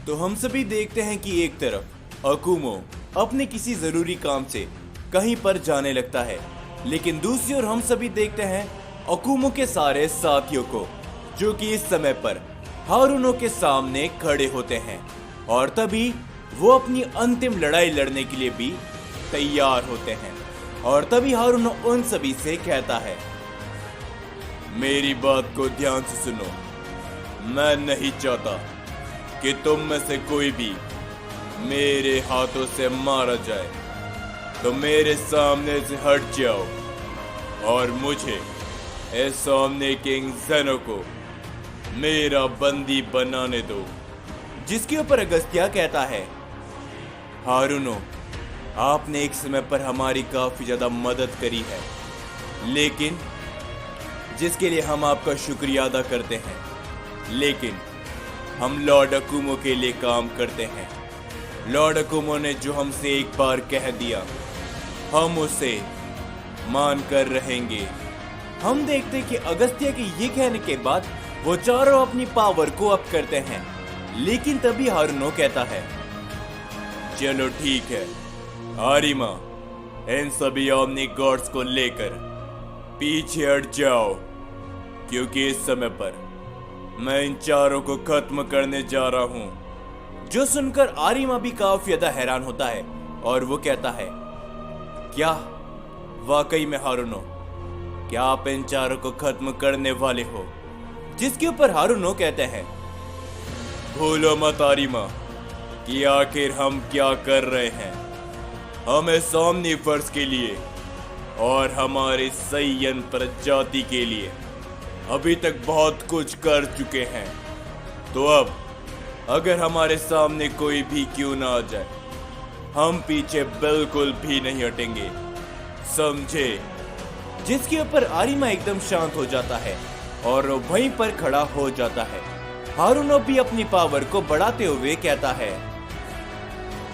तो हम सभी देखते हैं कि एक तरफ अकुमो अपने किसी जरूरी काम से कहीं पर जाने लगता है, लेकिन दूसरी ओर हम सभी देखते हैं अकुमो के सारे साथियों को जो कि इस समय पर हारुनो के सामने खड़े होते हैं और तभी वो अपनी अंतिम लड़ाई लड़ने के लिए भी तैयार होते हैं। और तभी हारुनो उन सभी से कहता है, मेरी बात को ध्यान से सुनो। मैं नहीं चाहता कि तुम में से कोई भी मेरे हाथों से मारा जाए, तो मेरे सामने से हट जाओ और मुझे इस सामने किंग ज़ेनो को मेरा बंदी बनाने दो। जिसके ऊपर अगस्त्या कहता है, हारुनो, आपने एक समय पर हमारी काफी ज्यादा मदद करी है, लेकिन जिसके लिए हम आपका शुक्रिया अदा करते हैं, लेकिन हम लॉर्ड अकुमो के लिए काम करते हैं। लॉर्ड अकुमो ने जो हमसे एक बार कह दिया, हम उसे मान कर रहेंगे। हम देखते कि अगस्त्या के ये कहने के बाद वो चारों अपनी पावर को अप करते हैं, लेकिन तभी हारुनो कहता है, चलो ठीक है आरिमा, इन सभी ओमनी गॉड्स को लेकर पीछे हट जाओ, क्योंकि इस समय पर मैं इन चारों को खत्म करने जा रहा हूं। जो सुनकर आरिमा भी काफी ज्यादा हैरान होता है और वो कहता है, क्या वाकई में हारुनो, क्या आप इन चारों को खत्म करने वाले हो? जिसके ऊपर हारुनो कहते हैं, भूलो मत आरिमा कि आखिर हम क्या कर रहे हैं। हमें सोमनिफर्स के लिए और हमारे सैयन प्रजाति के लिए अभी तक बहुत कुछ कर चुके हैं, तो अब अगर हमारे सामने कोई भी क्यों ना आ जाए, हम पीछे बिल्कुल भी नहीं हटेंगे, समझे? जिसके ऊपर आरिमा एकदम शांत हो जाता है और वहीं पर खड़ा हो जाता है। हारुनो भी अपनी पावर को बढ़ाते हुए कहता है,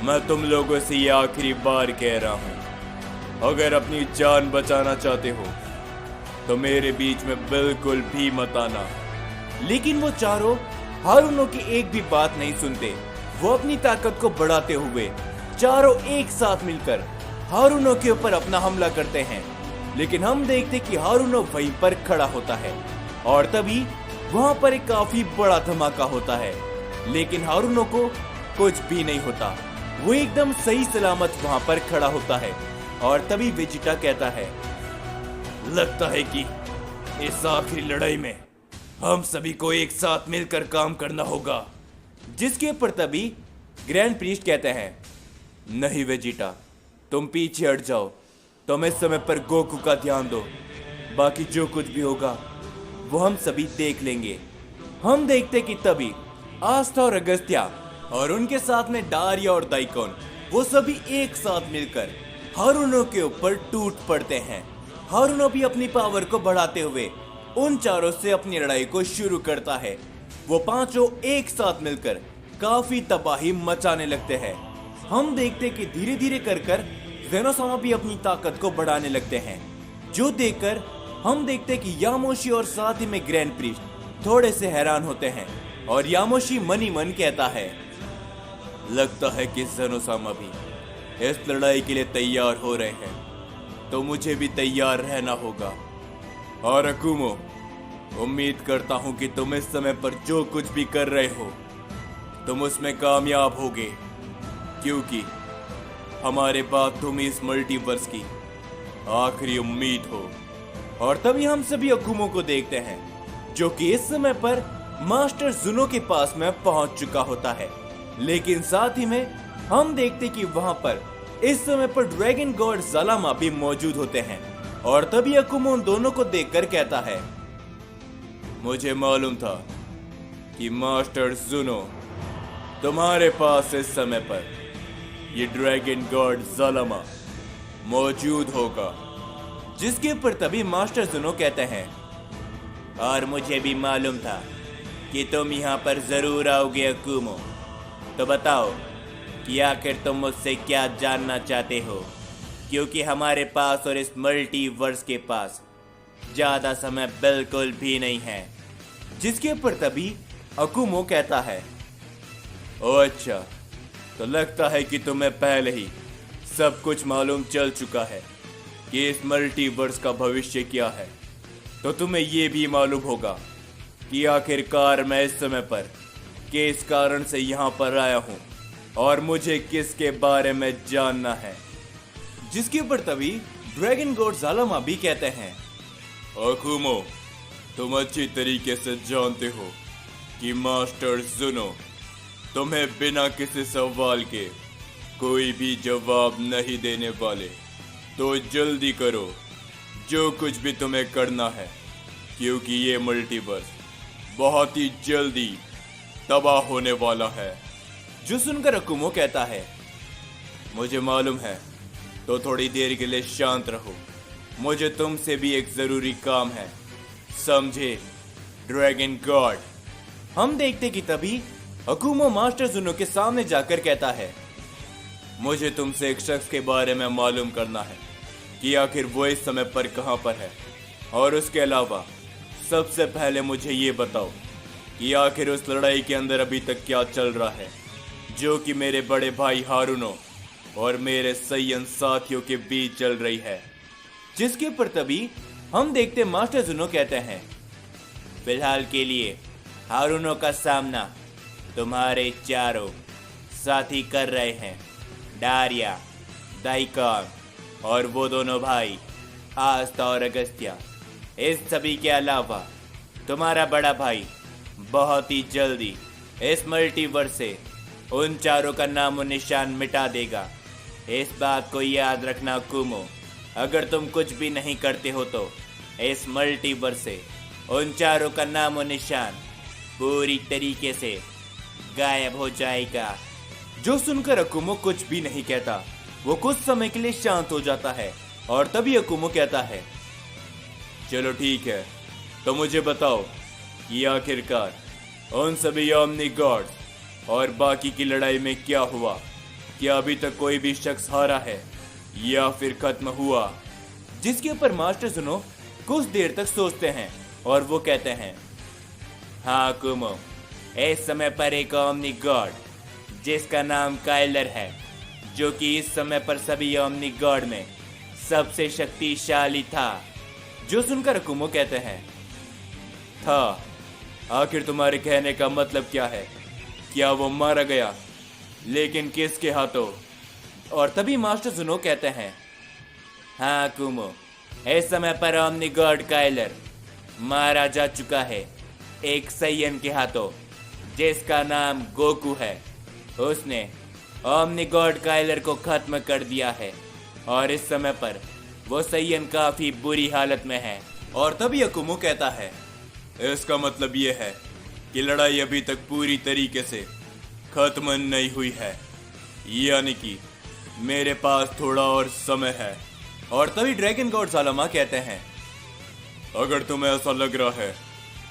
मैं तुम लोगों से ये आखिरी बार कह रहा हूं, अगर अपनी जान बचाना चाहते हो तो मेरे बीच में बिल्कुल भी मत आना। लेकिन वो चारों हारुनो की एक भी बात नहीं सुनते। वो अपनी ताकत को बढ़ाते हुए चारों एक साथ मिलकर हारुनो के ऊपर अपना हमला करते हैं, लेकिन हम देखते कि हारुनो वहीं पर खड़ा होता है और तभी वहां पर एक काफी बड़ा धमाका होता है, लेकिन हारुनो को कुछ भी नहीं होता। वो एकदम सही सलामत वहां पर खड़ा होता है और तभी वेजिटा कहता है, लगता है कि इस आखिरी लड़ाई में हम सभी को एक साथ मिलकर काम करना होगा। जिसके ऊपर तभी ग्रैंड प्रीस्ट कहते हैं, नहीं वेजिटा, तुम पीछे हट जाओ, तुम इस समय पर गोकू का ध्यान दो, बाकी जो कुछ भी होगा वो हम सभी देख लेंगे। हम देखते कि तभी आस्था और अगस्त्या और उनके साथ में डारिया और दाइकोन वो सभी एक साथ मिलकर हारुनो के ऊपर टूट पड़ते हैं। हारुनो भी अपनी पावर को बढ़ाते हुए उन चारों से अपनी लड़ाई को शुरू करता है। वो पांचों एक साथ मिलकर काफी तबाही मचाने लगते हैं। हम देखते कि धीरे धीरे कर ज़ेनोसामा भी अपनी ताकत को बढ़ाने लगते हैं, जो देखकर हम देखते कि यामोशी और साथ ही में ग्रैंड प्रीस्ट थोड़े से हैरान होते हैं और यामोशी मन ही मन कहता है, लगता है कि ज़ेनोसामा भी इस लड़ाई के लिए तैयार हो रहे हैं, तो मुझे भी तैयार रहना होगा। और अकुमो, उम्मीद करता हूं कि तुम इस समय पर जो कुछ भी कर रहे हो तुम उसमें कामयाब होगे, क्योंकि हमारे बाद तुम इस मल्टीवर्स की आखिरी उम्मीद हो। और तभी हम सभी अकुमो को देखते हैं, जो कि इस समय पर मास्टर जुनो के पास में पहुंच चुका होता है, लेकिन साथ ही में हम देखते कि वहां पर इस समय पर ड्रैगन गॉड ज़ालामा भी मौजूद होते हैं। और तभी अकुमो उन दोनों को देखकर कहता है, मुझे मालूम था कि मास्टर जुनो तुम्हारे पास इस समय पर ये ड्रैगन गॉड ज़ालामा मौजूद होगा। जिसके ऊपर तभी मास्टर जुनो कहते हैं, और मुझे भी मालूम था कि तुम यहाँ पर जरूर आओगे अकुमो, तो बताओ कि आखिर तुम मुझसे क्या जानना चाहते हो, क्योंकि हमारे पास और इस मल्टीवर्स के पास ज्यादा समय बिल्कुल भी नहीं है। जिसके ऊपर तभी अकुमो कहता है, ओ अच्छा, तो लगता है कि तुम्हें पहले ही सब कुछ मालूम चल चुका है कि इस मल्टीवर्स का भविष्य क्या है। तो तुम्हें ये भी मालूम होगा कि आखिरकार मैं इस समय पर किस कारण से यहाँ पर आया हूँ और मुझे किसके बारे में जानना है। जिसके ऊपर तभी ड्रैगन गॉड ज़ालमा भी कहते हैं, अकुमो, तुम अच्छी तरीके से जानते हो कि मास्टर जुनो तुम्हें बिना किसी सवाल के कोई भी जवाब नहीं देने वाले। तो जल्दी करो जो कुछ भी तुम्हें करना है, क्योंकि ये मल्टीवर्स बहुत ही जल्दी तबाह होने वाला है। जो सुनकर अकुमो कहता है, मुझे मालूम है, तो थोड़ी देर के लिए शांत रहो, मुझे तुमसे भी एक जरूरी काम है, समझे ड्रैगन गॉड। हम देखते कि तभी अकुमो मास्टर जुनो के सामने जाकर कहता है, मुझे तुमसे एक शख्स के बारे में मालूम करना है कि आखिर वो इस समय पर कहां पर है, और उसके अलावा सबसे पहले मुझे ये बताओ कि आखिर उस लड़ाई के अंदर अभी तक क्या चल रहा है, जो कि मेरे बड़े भाई हारुनो और मेरे सैयन साथियों के बीच चल रही है। जिसके ऊपर तभी हम देखते मास्टर जुनो कहते हैं, फिलहाल के लिए हारुनो का सामना तुम्हारे चारों साथी कर रहे हैं, डारिया, दाइकान और वो दोनों भाई आस्था और अगस्त्या। इस सभी के अलावा तुम्हारा बड़ा भाई बहुत ही जल्दी इस मल्टीवर्स से उन चारों का नामो निशान मिटा देगा। इस बात को याद रखना कुमो, अगर तुम कुछ भी नहीं करते हो तो इस मल्टीवर्स से उन चारों का नामो निशान पूरी तरीके से गायब हो जाएगा। जो सुनकर अकुमो कुछ भी नहीं कहता, वो कुछ समय के लिए शांत हो जाता है और तभी अकुमो कहता है, चलो ठीक है, तो मुझे बताओ कि आखिरकार उन सभी ओमनी गॉड्स और बाकी की लड़ाई में क्या हुआ। क्या अभी तक कोई भी शख्स हारा है या फिर खत्म हुआ? जिसके ऊपर मास्टर जुनो कुछ देर तक सोचते हैं और वो कहते हैं, हाँ कुमो, इस समय पर एक ओमनी गॉड जिसका नाम काइलर है, जो कि इस समय पर सभी ओमनी गॉड में सबसे शक्तिशाली था। जो सुनकर कुमो कहते हैं, था? आखिर तुम्हारे कहने का मतलब क्या है? क्या वो मारा गया, लेकिन किसके हाथों? और तभी मास्टर जुनो कहते हैं, हाँ कुमो, इस समय पर ओमनी गॉड काइलर मारा जा चुका है एक सैयन के हाथों, जिसका नाम गोकू है। उसने ओमनी गॉड काइलर को खत्म कर दिया है और इस समय पर वो सैयन काफी बुरी हालत में है। और तभी अकुमो कहता है, इसका मतलब ये है कि लड़ाई अभी तक पूरी तरीके से खत्म नहीं हुई है, यानी कि मेरे पास थोड़ा और समय है। और तभी ड्रैगन गॉड ज़ालमा कहते हैं, अगर तुम्हें ऐसा लग रहा है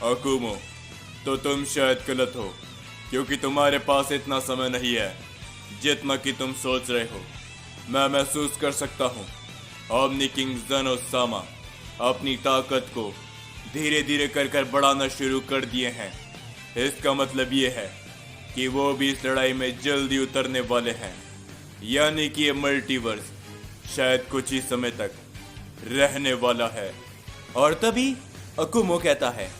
अकुमो, तो तुम शायद गलत हो, क्योंकि तुम्हारे पास इतना समय नहीं है जितना कि तुम सोच रहे हो। मैं महसूस कर सकता हूँ ओमनी किंग ज़नो सामा अपनी ताकत को धीरे धीरे कर बढ़ाना शुरू कर दिए हैं। इसका मतलब ये है कि वो भी इस लड़ाई में जल्दी उतरने वाले हैं, यानी कि ये मल्टीवर्स शायद कुछ ही समय तक रहने वाला है। और तभी अकुमो कहता है,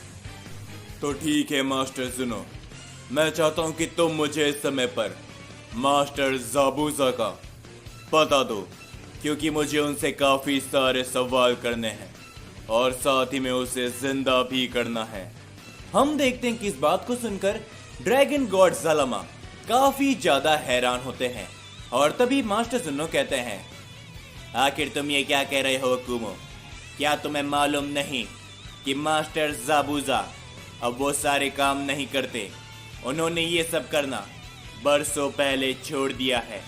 तो ठीक है मास्टर जुनो, मैं चाहता हूँ कि तुम मुझे इस समय पर मास्टर ज़ाबूज़ा का पता दो, क्योंकि मुझे उनसे काफ़ी सारे सवाल करने हैं और साथ ही में उसे जिंदा भी करना है। हम देखते हैं कि इस बात को सुनकर ड्रैगन गॉड ज़ालमा काफ़ी ज़्यादा हैरान होते हैं। और तभी मास्टर जुनो कहते हैं, आखिर तुम ये क्या कह रहे हो अकुमो? क्या तुम्हें मालूम नहीं कि मास्टर ज़ाबूज़ा अब वो सारे काम नहीं करते? उन्होंने ये सब करना बरसों पहले छोड़ दिया है।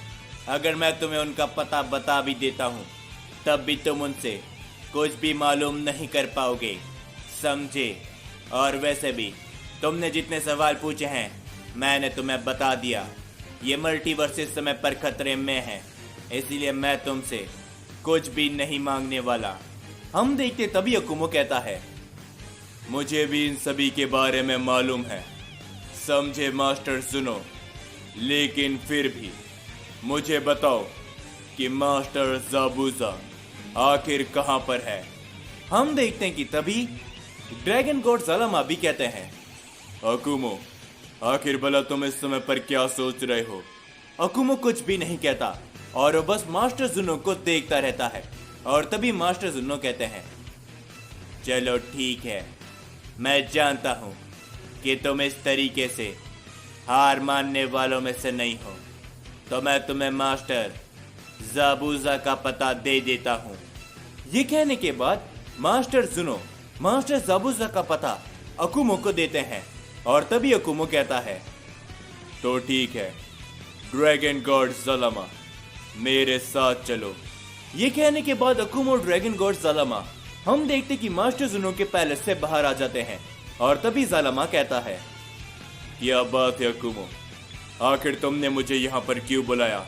अगर मैं तुम्हें उनका पता बता भी देता हूँ, तब भी तुम उनसे कुछ भी मालूम नहीं कर पाओगे, समझे? और वैसे भी तुमने जितने सवाल पूछे हैं मैंने तुम्हें बता दिया। ये मल्टीवर्स इस समय पर खतरे में है, इसीलिए मैं तुमसे कुछ भी नहीं मांगने वाला। हम देखते तभी अकुमो कहता है, मुझे भी इन सभी के बारे में मालूम है, समझे मास्टर जुनो? लेकिन फिर भी मुझे बताओ कि मास्टर ज़ाबूज़ा आखिर कहां पर है। हम देखते हैं कि तभी ड्रैगन गॉड ज़ालामा भी कहते हैं, अकुमो आखिर भला तुम इस समय पर क्या सोच रहे हो। अकुमो कुछ भी नहीं कहता और वो बस मास्टर जुनो को देखता रहता है। और तभी मास्टर जुनो कहते हैं, चलो ठीक है, मैं जानता हूं कि तुम इस तरीके से हार मानने वालों में से नहीं हो, तो मैं तुम्हें मास्टर ज़ाबूज़ा का पता दे देता हूं। ये कहने के बाद मास्टर जुनो मास्टर ज़ाबूज़ा का पता अकुमो को देते हैं। और तभी अकुमो कहता है, तो ठीक है ड्रैगन गॉड ज़ालामा, मेरे साथ चलो। ये कहने के बाद अकुमो और ड्रैगन गॉड ज़ालामा हम देखते कि मास्टर जुनो के पैलेस से बाहर आ जाते हैं। और तभी ज़ालामा कहता है, क्या बात है अकुमो, आखिर तुमने मुझे यहाँ पर क्यों बुलाया।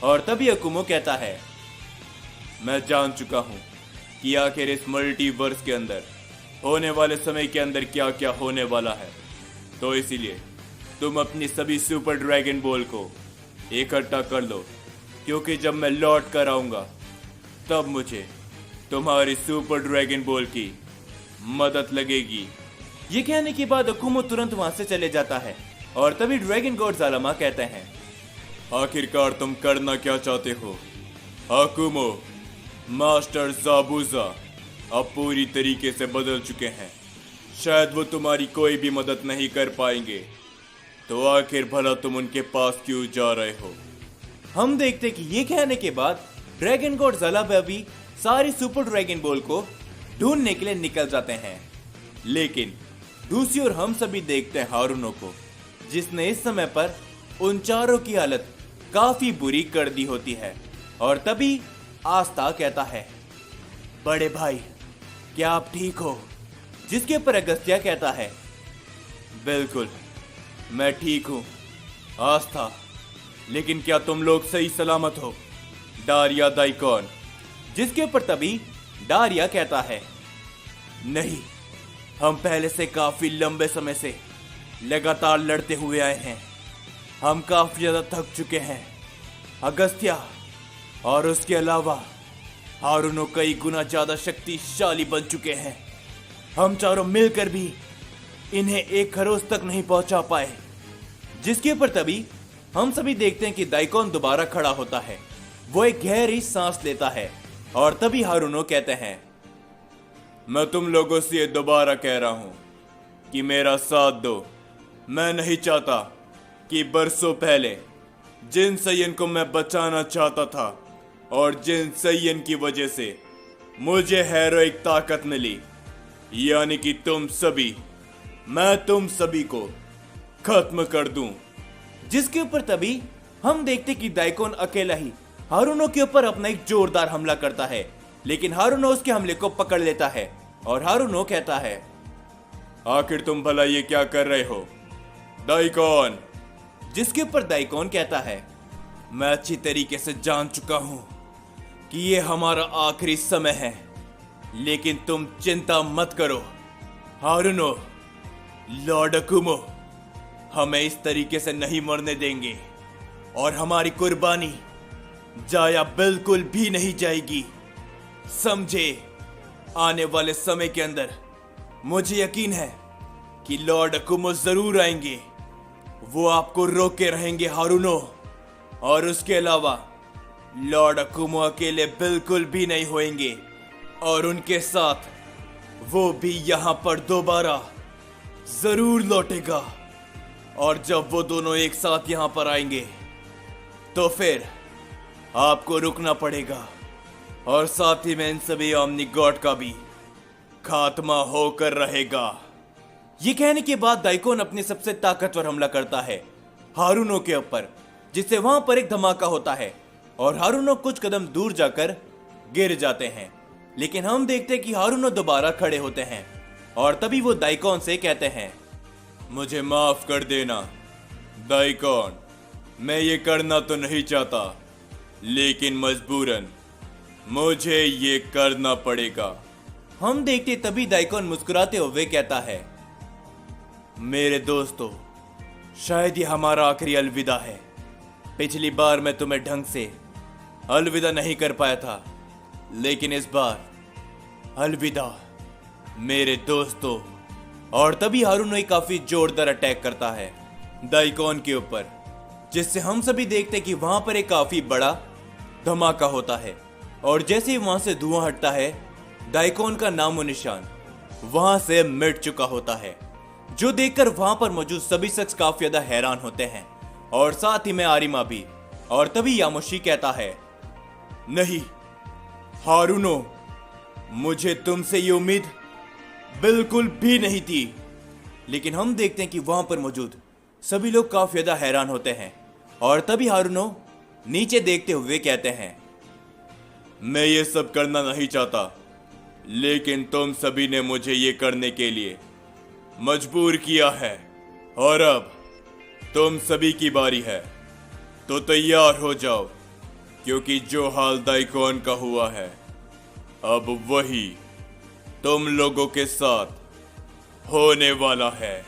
और तभी अकुमो कहता है, मैं जान चुका हूँ कि आखिर इस मल्टीवर्स के अंदर होने वाले समय के अंदर क्या क्या होने वाला है, तो इसीलिए तुम अपनी सभी सुपर ड्रैगन बॉल को इकट्ठा कर लो, क्योंकि जब मैं लौट कर आऊँगा तब मुझे तुम्हारी सुपर ड्रैगन बॉल की मदद लगेगी। ये कहने के बाद अकुमो तुरंत वहां से चले जाता है। और तभी ड्रैगन गॉड ज़ालामा कहते हैं, आखिरकार तुम करना क्या चाहते हो अकुमो। मास्टर ज़ाबूज़ा अब पूरी तरीके से बदल चुके हैं, शायद वो तुम्हारी कोई भी मदद नहीं कर पाएंगे, तो आखिर भला तुम उनके पास क्यों जा रहे हो। हम देखते कि ये कहने के बाद ड्रैगन गॉड ज़ालामा भी सारी सुपर ड्रैगन बॉल को ढूंढने के लिए निकल जाते हैं। लेकिन दूसरी ओर हम सभी देखते हैं हारुनो को, जिसने इस समय पर उन चारों की हालत काफी बुरी कर दी होती है। और तभी आस्था कहता है, बड़े भाई क्या आप ठीक हो। जिसके ऊपर अगस्त्या कहता है, बिल्कुल मैं ठीक हूं आस्था, लेकिन क्या तुम लोग सही सलामत हो डारिया दाइकॉन। जिसके ऊपर तभी डारिया कहता है, नहीं, हम पहले से काफी लंबे समय से लगातार लड़ते हुए आए हैं, हम काफी ज्यादा थक चुके हैं अगस्त्या, और उसके अलावा हारुनो कई गुना ज्यादा शक्तिशाली बन चुके हैं, हम चारों मिलकर भी इन्हें एक खरोच तक नहीं पहुंचा पाए। जिसके ऊपर तभी हम सभी देखते हैं कि दाइकॉन दोबारा खड़ा होता है, वो एक गहरी सांस लेता है। और तभी हारुनो कहते हैं, मैं तुम लोगों से दोबारा कह रहा हूं कि मेरा साथ दो। मैं नहीं चाहता कि बरसों पहले जिन सैयन को मैं बचाना चाहता था और जिन सैयन की वजह से मुझे हेरोइक ताकत मिली, यानी कि तुम सभी, मैं तुम सभी को खत्म कर दूं। जिसके ऊपर तभी हम देखते कि दाइकॉन अकेला ही हारुनो के ऊपर अपना एक जोरदार हमला करता है, लेकिन हारुनो उसके हमले को पकड़ लेता है। और हारुनो कहता है, आखिर तुम भला ये क्या कर रहे हो दाइकॉन। जिसके ऊपर दाइकॉन कहता है, मैं अच्छी तरीके से जान चुका हूं कि ये हमारा आखिरी समय है, लेकिन तुम चिंता मत करो हारुनो, लॉर्ड अकुमो हमें इस तरीके से नहीं मरने देंगे और हमारी कुर्बानी जाया बिल्कुल भी नहीं जाएगी, समझे। आने वाले समय के अंदर मुझे यकीन है कि लॉर्ड अकुमो जरूर आएंगे, वो आपको रोके रहेंगे हारुनो, और उसके अलावा लॉर्ड अकुमो अकेले बिल्कुल भी नहीं होंगे, और उनके साथ वो भी यहां पर दोबारा जरूर लौटेगा। और जब वो दोनों एक साथ यहां पर आएंगे तो फिर आपको रुकना पड़ेगा, और साथ ही में इन सभी ओमनी गॉड का भी खात्मा होकर रहेगा। ये कहने के बाद दाइकॉन अपने सबसे ताकतवर हमला करता है हारुनो के ऊपर, जिससे वहां पर एक धमाका होता है और हारुनो कुछ कदम दूर जाकर गिर जाते हैं। लेकिन हम देखते हैं कि हारुनो दोबारा खड़े होते हैं और तभी वो दाइकॉन से कहते हैं, मुझे माफ कर देना दाइकॉन, मैं ये करना तो नहीं चाहता, लेकिन मजबूरन मुझे ये करना पड़ेगा। हम देखते तभी दाइकॉन मुस्कुराते हुए कहता है, मेरे दोस्तों, शायद ये हमारा आखिरी अलविदा है। पिछली बार मैं तुम्हें ढंग से अलविदा नहीं कर पाया था, लेकिन इस बार अलविदा मेरे दोस्तों। और तभी हारुनो काफी जोरदार अटैक करता है दाइकॉन के ऊपर, जिससे हम सभी देखते हैं कि वहां पर एक काफी बड़ा धमाका होता है। और जैसे ही वहां से धुआं हटता है, दाइकॉन का नामो निशान वहां से मिट चुका होता है, जो देखकर वहां पर मौजूद सभी शख्स काफी ज्यादा हैरान होते हैं, और साथ ही में आरिमा भी। और तभी यामोशी कहता है, नहीं हारुनो, मुझे तुमसे ये उम्मीद बिल्कुल भी नहीं थी। लेकिन हम देखते हैं कि वहां पर मौजूद सभी लोग काफी ज्यादा हैरान होते हैं। और तभी हारुनो नीचे देखते हुए कहते हैं, मैं ये सब करना नहीं चाहता, लेकिन तुम सभी ने मुझे ये करने के लिए मजबूर किया है, और अब तुम सभी की बारी है। तो तैयार हो जाओ, क्योंकि जो हाल दाइकॉन का हुआ है, अब वही तुम लोगों के साथ होने वाला है।